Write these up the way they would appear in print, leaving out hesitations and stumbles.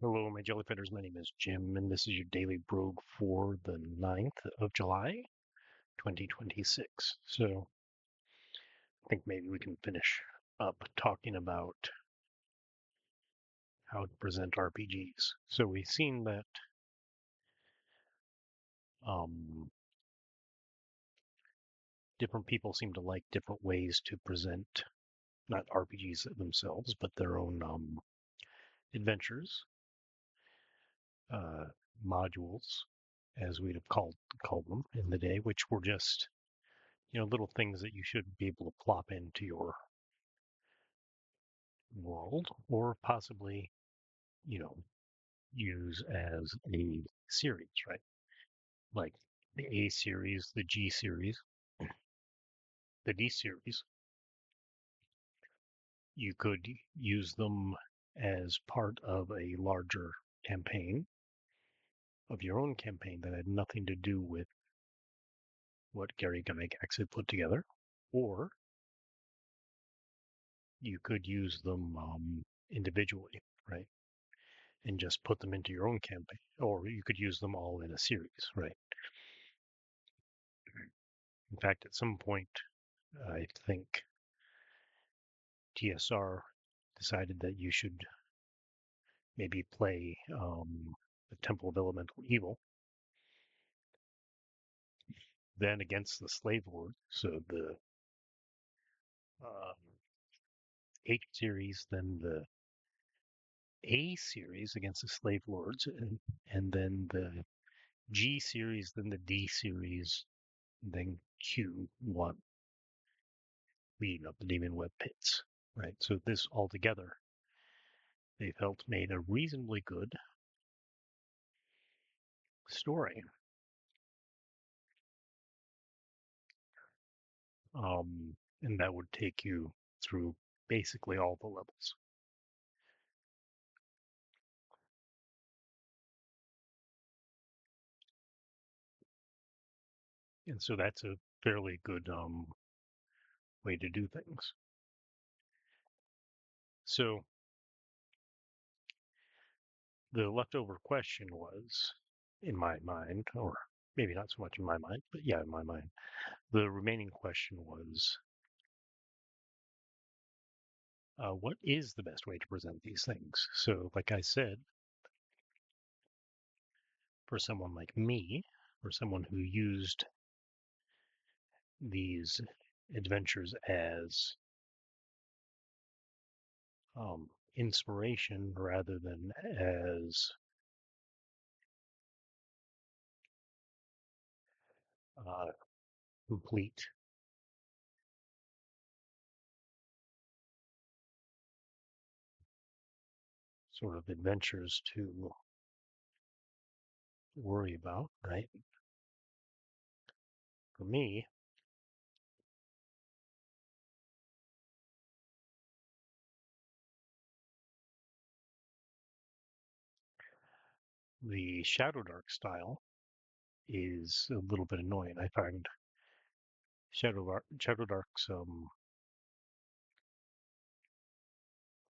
Hello, my jellyfitters. My name is Jim, and this is your daily brogue for the 9th of July, 2026. So I think maybe we can finish up talking about how to present RPGs. So we've seen that um, different people seem to like different ways to present not RPGs themselves, but their own adventures, uh, modules, as we'd have called them in the day, which were just little things that you should be able to plop into your world, or possibly, you know, use as a series, right? Like the A series, the G series, the D series. You could use them as part of a larger campaign, of your own campaign, that had nothing to do with what Gary Gygax had put together. Or you could use them individually, right? And just put them into your own campaign. Or you could use them all in a series, right? In fact, at some point, I think TSR decided that you should maybe play the Temple of Elemental Evil, then against the Slave Lord. So the um, H series, then the A series against the Slave Lords, and then the G series, then the D series, then Q1, leading up the Demon Web Pits. Right. So this altogether, they felt made a reasonably good story. Um, and that would take you through basically all the levels. And so that's a fairly good way to do things. So the leftover question was, in my mind, or maybe not so much in my mind, but yeah, in my mind, the remaining question was, what is the best way to present these things? So, like I said, for someone like me, or someone who used these adventures as inspiration rather than as uh, complete sort of adventures to worry about, right? For me, the Shadow Dark style is a little bit annoying. I find Shadow Dark's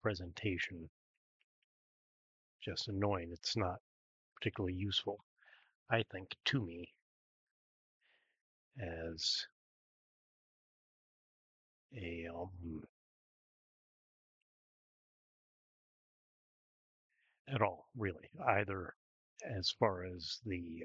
presentation just annoying. It's not particularly useful, I think, to me as a at all, really, either as far as the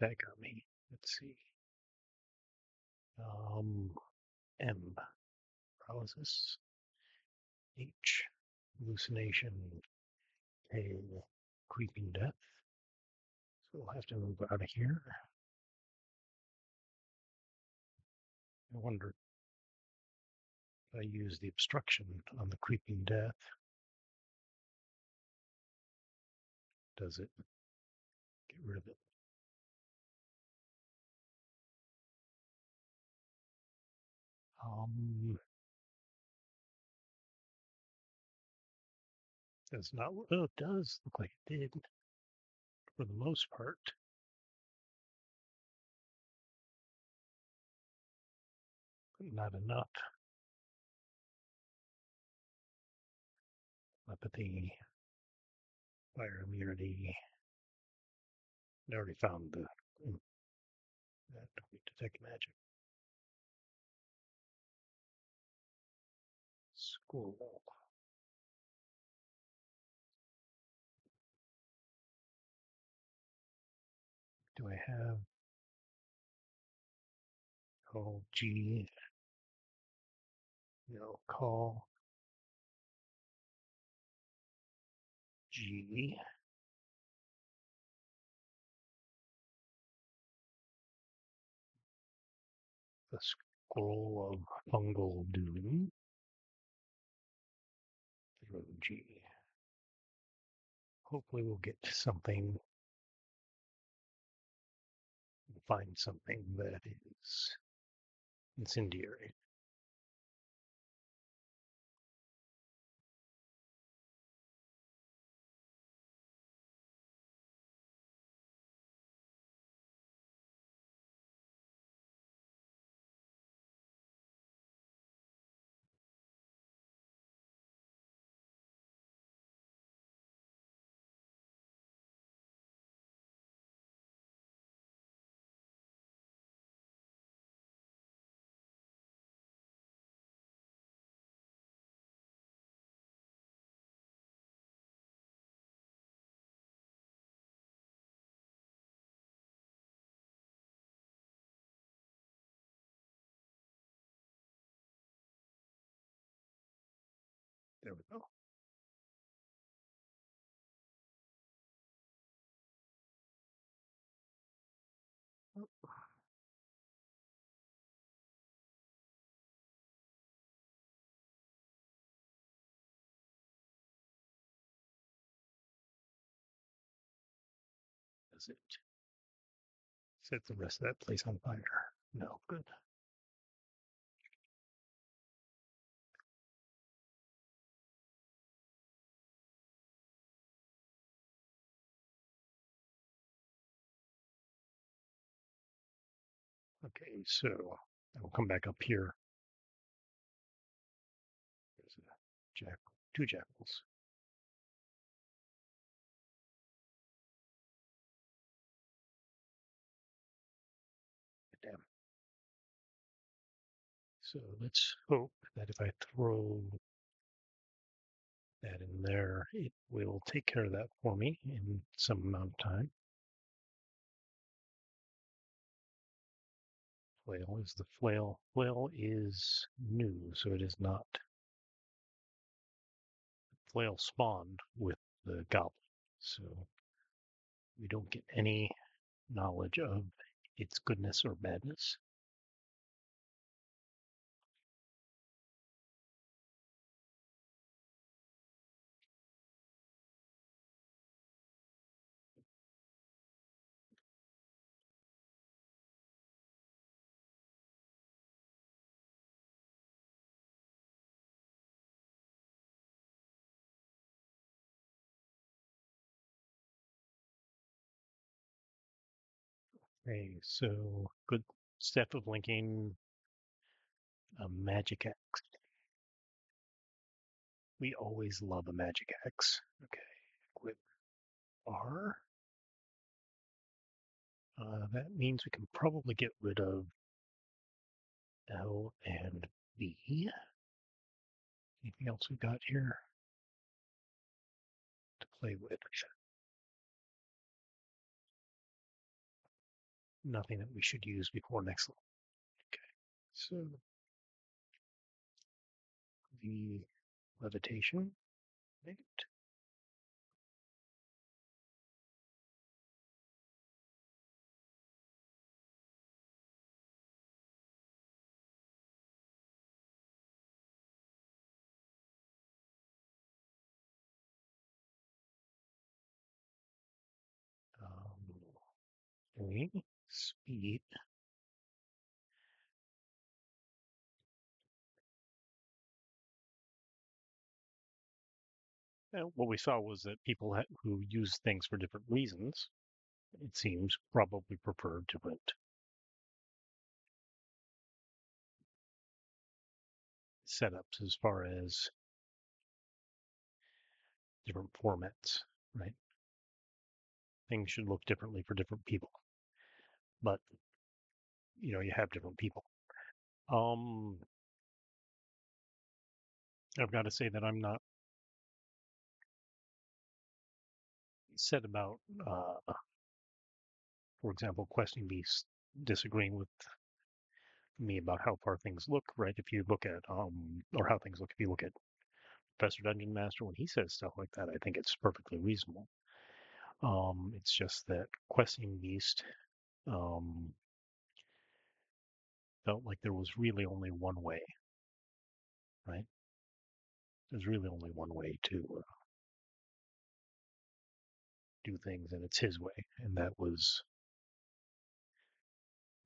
that got me. Let's see. Um, M paralysis, H hallucination, K creeping death. So we'll have to move out of here. I wonder if I use the obstruction on the creeping death. Does it get rid of it? Um, does not. Oh, it does look like it did for the most part. not enough. Telepathy, fire immunity. I already found the that we detect magic. School. Do I have call G? No, call G. The scroll of fungal doom. Throw G. Hopefully we'll get something, find something that is incendiary. There we go. That's it. Set the rest of that place on fire. No, good. Okay, so I'll come back up here. There's a jackal, two jackals. Damn. So let's hope that if I throw that in there, it will take care of that for me in some amount of time. Flail is the flail. Flail is new, so it is not. Flail spawned with the goblin, so we don't get any knowledge of its goodness or badness. Okay, so good step of linking a magic axe. We always love a magic axe. Okay, equip R. That means we can probably get rid of L and B. Anything else we've got here to play with? Nothing that we should use before next level. Okay, so the levitation. Right. Okay, speed. What we saw was that people who use things for different reasons, it seems, probably prefer different setups as far as different formats, right? Things should look differently for different people, but you have different people. Um, I've got to say that I'm not set about, for example, Questing Beast disagreeing with me about how far things look, right? If you look at, or how things look, if you look at Professor Dungeon Master, when he says stuff like that, I think it's perfectly reasonable. It's just that Questing Beast um, felt like there was really only one way, right? There's really only one way to do things, and it's his way, and that was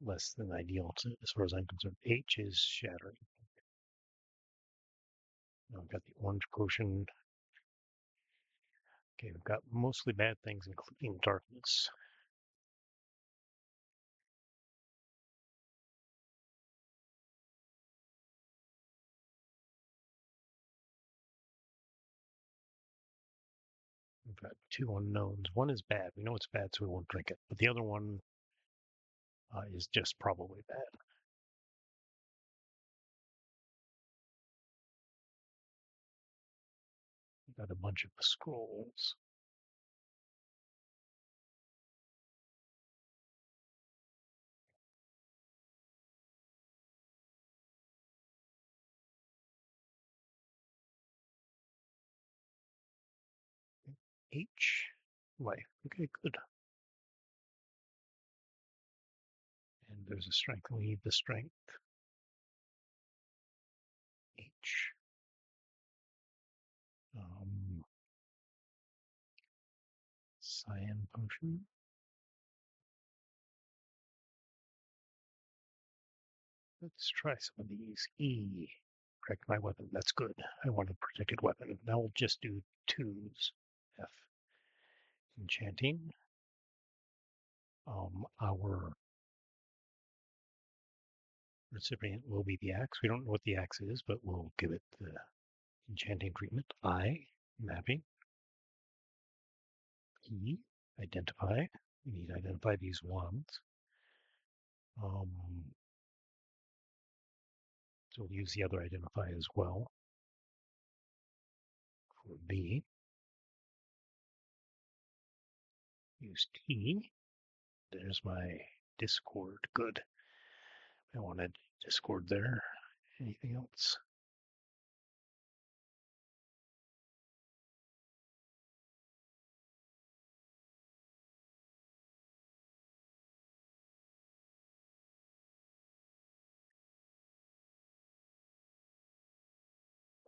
less than ideal as far as I'm concerned. H is shattering. Now we've got the orange potion. Okay, we've got mostly bad things, including darkness. We've got two unknowns. One is bad. We know it's bad, so we won't drink it. But the other one is just probably bad. We've got a bunch of scrolls. H, life. Okay, good. And there's a strength. We need the strength. H. Um, Cyan potion. Let's try some of these. E. Protect my weapon. That's good. I want a protected weapon. Now we'll just do twos. F. Enchanting. Our recipient will be the axe. We don't know what the axe is, but we'll give it the enchanting treatment. I. Mapping. E. Identify. We need to identify these ones. Um, so we'll use the other identify as well. For B, use T. There's my Discord. Good. I wanted Discord there. Anything else?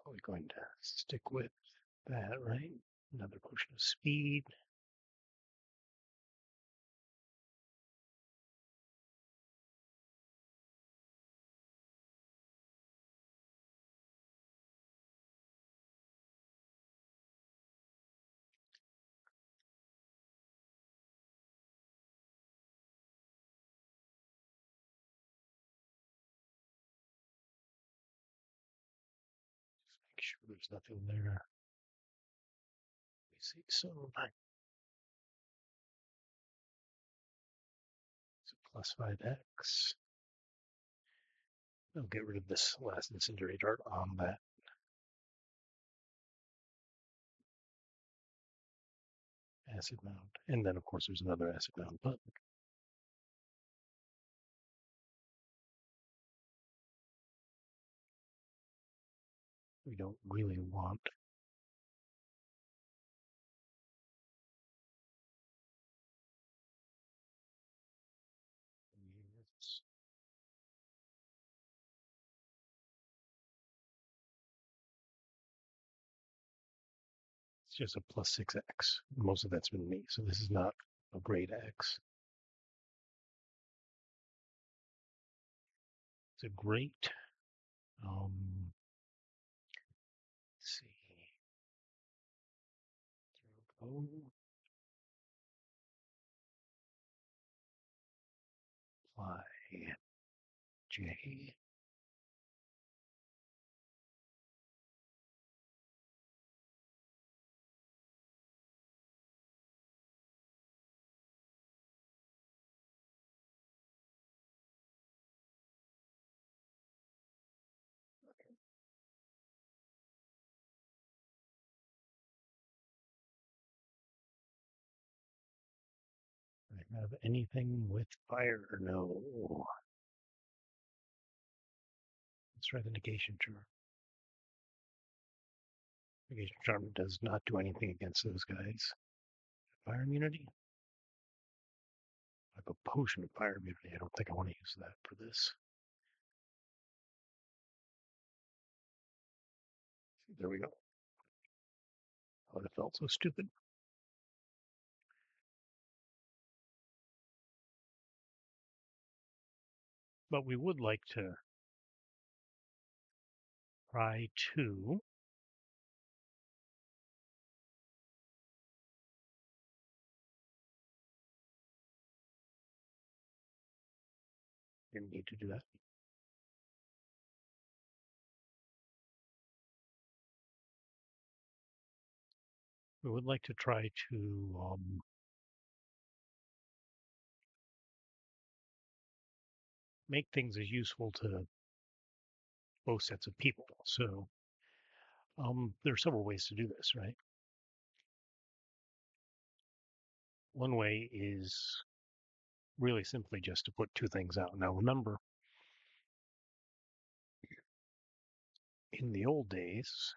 Probably going to stick with that, right? Another potion of speed. Make sure there's nothing there. Let me see. So plus 5x. I'll get rid of this last incendiary dart on that acid mound. And then, of course, there's another acid mound, but we don't really want. It's just a plus 6x. Most of that's been me, so this is not a great X. It's a great, let's see, O, apply, J, Have anything with fire? No. Let's try the negation charm. Negation charm does not do anything against those guys. Fire immunity? I have a potion of fire immunity. I don't think I want to use that for this. There we go. Oh, that felt so stupid. But we would like to try to didn't need to do that. We would like to try to make things as useful to both sets of people. So there are several ways to do this, right? One way is really simply just to put two things out. Now remember, in the old days,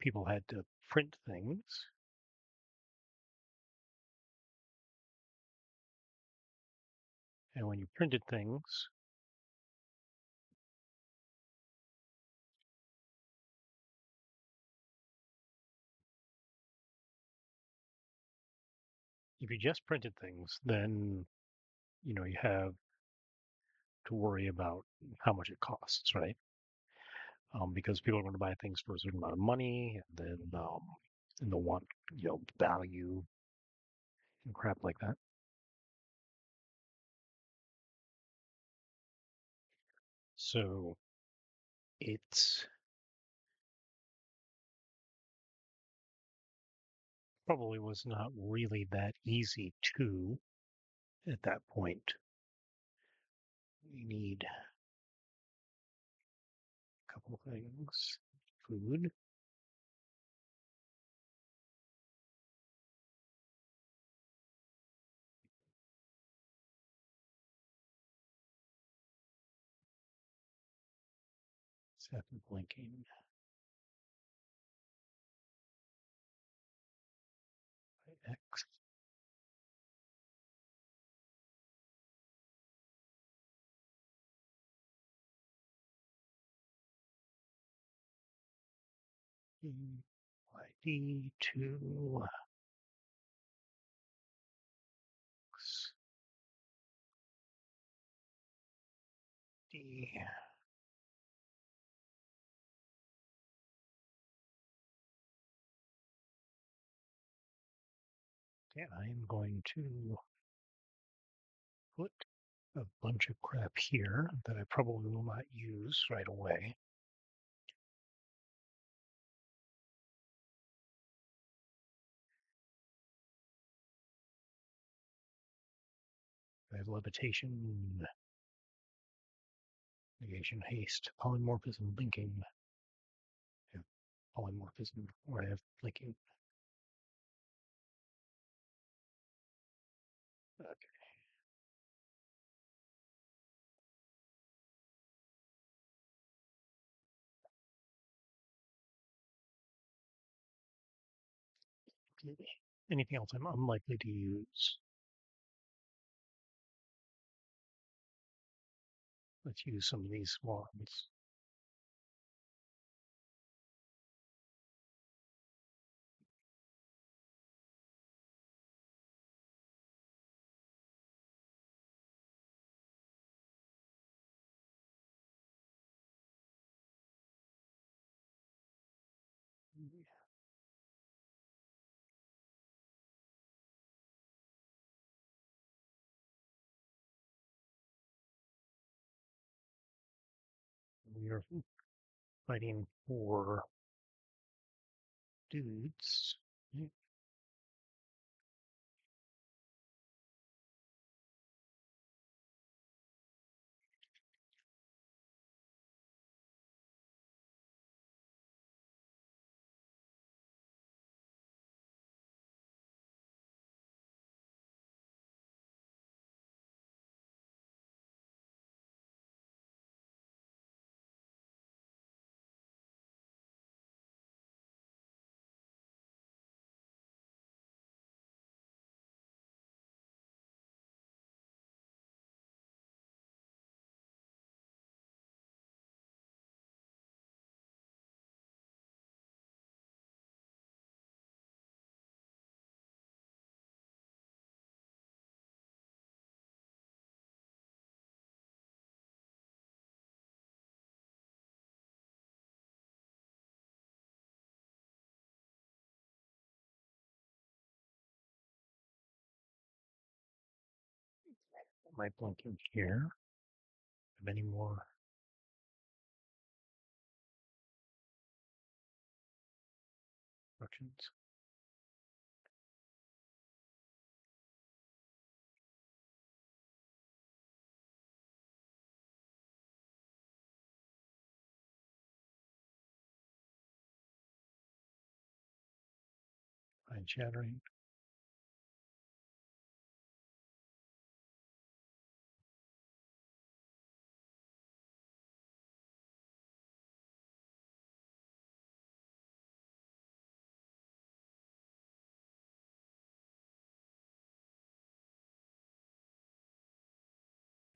people had to print things. And when you printed things, if you just printed things, then you have to worry about how much it costs, right? Because people are going to buy things for a certain amount of money, and they'll want value and crap like that. So it's probably was not really that easy to at that point. We need a couple of things. Food. Second blinking. X. YD 2 X D. Yeah, I am going to put a bunch of crap here that I probably will not use right away. I have levitation, negation, haste, polymorphism, linking. I have polymorphism, or I have linking. Okay. Anything else I'm unlikely to use? Let's use some of these swans. We are fighting for dudes. my blinking here. Have any more? Instructions? Fine shattering.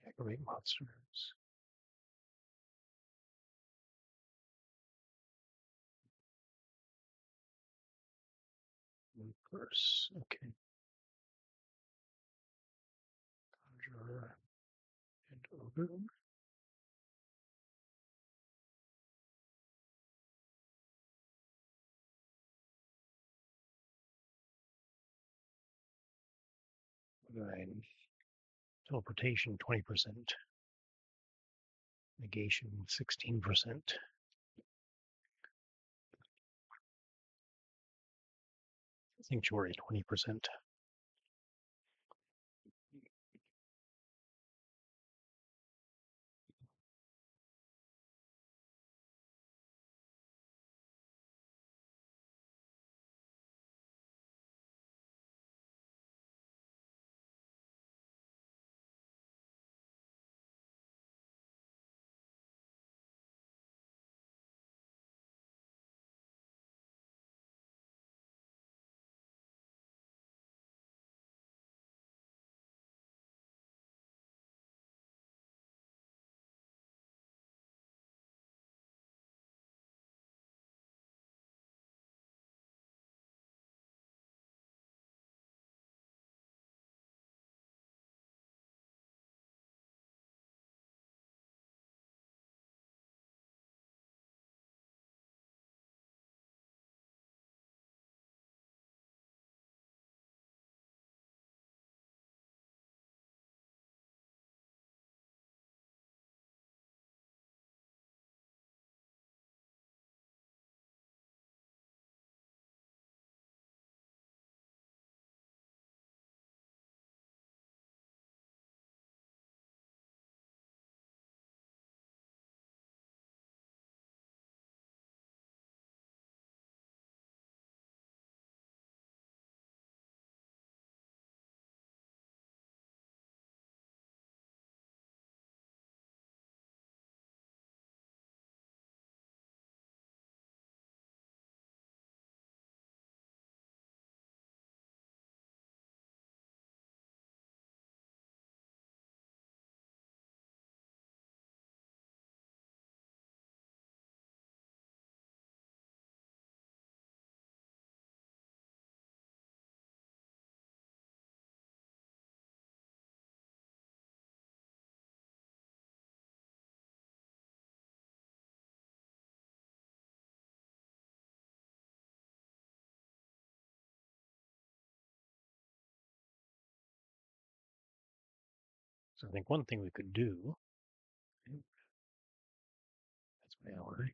Aggravate monsters. Curse. Okay. Conjurer and ogre. Nine. Teleportation 20%. Negation 16%. Sanctuary 20%. So I think one thing we could do, that's my hour,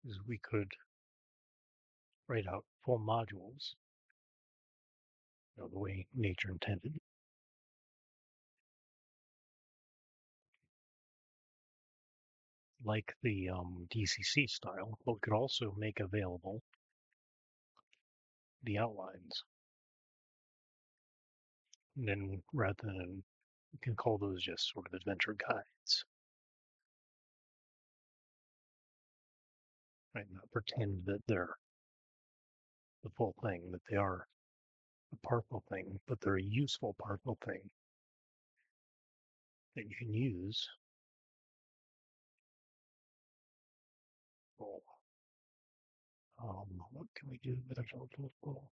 is we could write out full modules, the way nature intended, like the DCC style, but we could also make available the outlines. And then rather than, you can call those just sort of adventure guides. Right? Not pretend that they're the full thing, that they are a partial thing, but they're a useful partial thing that you can use. Well, What can we do with a total?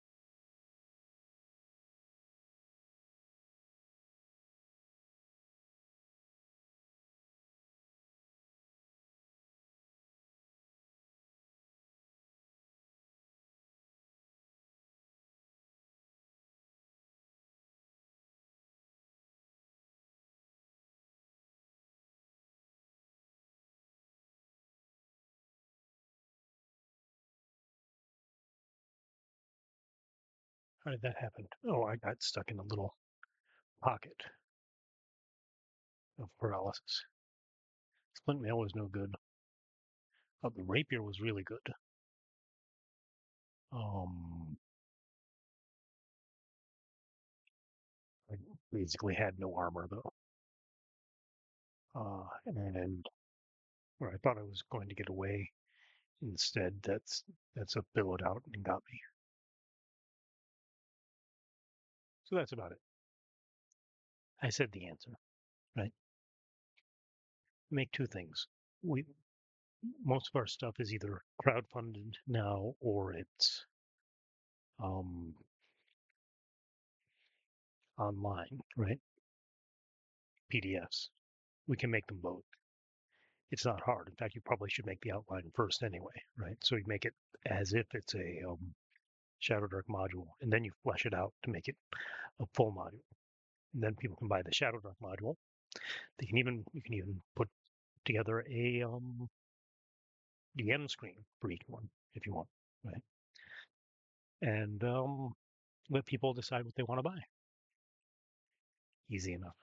How did that happen? Oh, I got stuck in a little pocket of paralysis. Splint mail was no good. Oh, the rapier was really good. Um, I basically had no armor though. And where I thought I was going to get away, instead that's a billowed out and got me. So that's about it. I said the answer, right? Make two things. We Most of our stuff is either crowdfunded now or it's um, online, right? PDFs. We can make them both. It's not hard. In fact, you probably should make the outline first anyway, right? So you make it as if it's a Shadow Dark module, and then you flesh it out to make it a full module. And then people can buy the Shadow Dark module. You can even put together a DM screen for each one if you want, right? And let people decide what they want to buy. Easy enough.